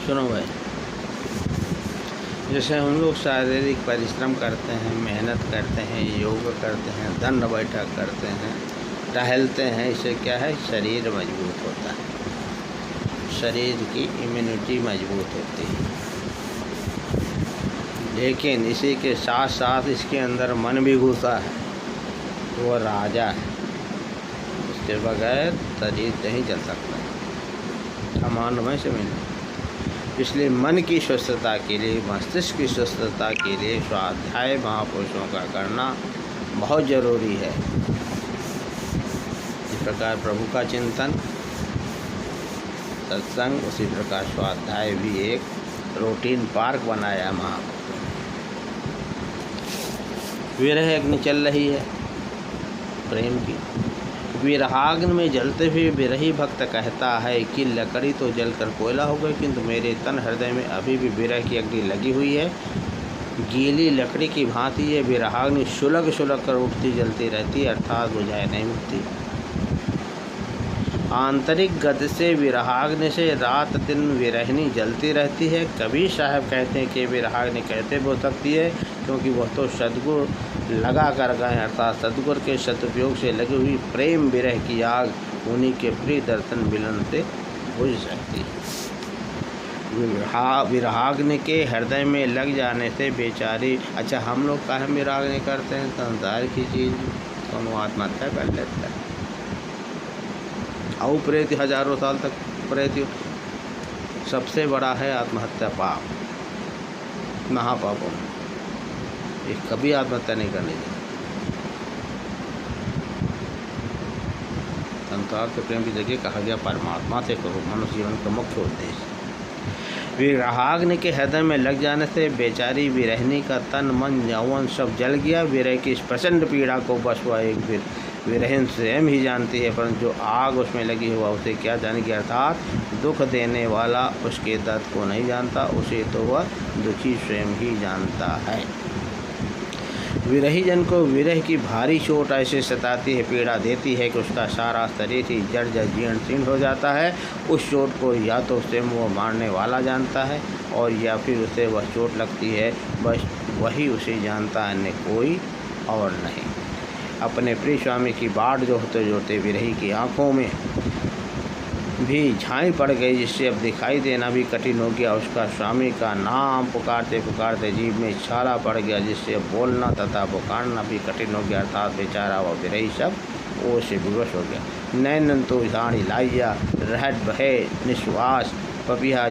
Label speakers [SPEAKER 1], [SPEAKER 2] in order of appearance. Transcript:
[SPEAKER 1] सुनो भाई, जैसे हम लोग शारीरिक परिश्रम करते हैं, मेहनत करते हैं, योग करते हैं, दंड बैठक करते हैं, टहलते हैं, इससे क्या है, शरीर मजबूत होता है, शरीर की इम्यूनिटी मजबूत होती है। लेकिन इसी के साथ साथ इसके अंदर मन भी घुसा है, तो वह राजा है, उसके बगैर शरीर नहीं चल सकता, अमानमय से मिले। इसलिए मन की स्वस्थता के लिए, मस्तिष्क की स्वस्थता के लिए स्वाध्याय महापुरुषों का करना बहुत ज़रूरी है। इस प्रकार प्रभु का चिंतन, सत्संग, उसी प्रकार स्वाध्याय भी एक रूटीन पार्क बनाया महापुरुषों। विरह अग्नि चल रही है प्रेम की। विरहाग्नि में जलते हुए विरही भक्त कहता है कि लकड़ी तो जलकर कोयला हो गई, किंतु मेरे तन हृदय में अभी भी विरह की अग्नि लगी हुई है। गीली लकड़ी की भांति ये विरहाग्नि सुलग सुलग कर उठती जलती रहती है, अर्थात बुझाए नहीं मिलती। आंतरिक गति से विरहाग्नि से रात दिन विरहिणी जलती रहती है। कबीर साहब कहते हैं कि विरहाग्नि कैसे बुझ सकती है, क्योंकि वह तो सद्गुरु लगा कर गए, अर्थात सद्गुरु के सदुपयोग से लगी हुई प्रेम विरह की आग उन्हीं के प्रिय दर्शन मिलन से बुझ सकती है। विरहाग्नि के हृदय में लग जाने से बेचारी, अच्छा हम लोग काहे विरहाग्नि करते हैं, संसार की चीज़ तो आत्महत्या कर लेता है। और प्रेत हजारों साल तक प्रेत, सबसे बड़ा है आत्महत्या पाप, महापापों में। ये कभी आत्महत्या नहीं करनी चाहिए। संसार के प्रेम की जगह कहा गया परमात्मा से करो, मनुष्य जीवन का मुख्य उद्देश्य। विरहाग्नि के हृदय में लग जाने से बेचारी विरहिणी का तन मन यौवन सब जल गया। विरह की इस प्रचंड पीड़ा को बस वह एक विरहिन स्वयं ही जानती है, परंतु जो आग उसमें लगी हुआ उसे क्या जानेगी, अर्थात दुख देने वाला उसके दर्द को नहीं जानता, उसे तो वह दुखी स्वयं ही जानता है। विरही जन को विरह की भारी चोट ऐसे सताती है, पीड़ा देती है कि उसका सारा शरीर ही जर्जर जीर्ण शीर्ण हो जाता है। उस चोट को या तो उसे वो मारने वाला जानता है, और या फिर उसे वह चोट लगती है, बस वही उसे जानता है, अन्य कोई और नहीं। अपने प्रिय स्वामी की बाट जोते जोते विरही की आँखों में भी झाई पड़ गई, जिससे अब दिखाई देना भी कठिन हो गया। उसका स्वामी का नाम पुकारते पुकारते जीभ में छाला पड़ गया, जिससे अब बोलना तथा पुकारना भी कठिन हो गया, अर्थात बेचारा वह विरही सब ओर से विवश हो गया। नैनन तो झाड़ी लाइया, रहट बहे निश्वास, पपिया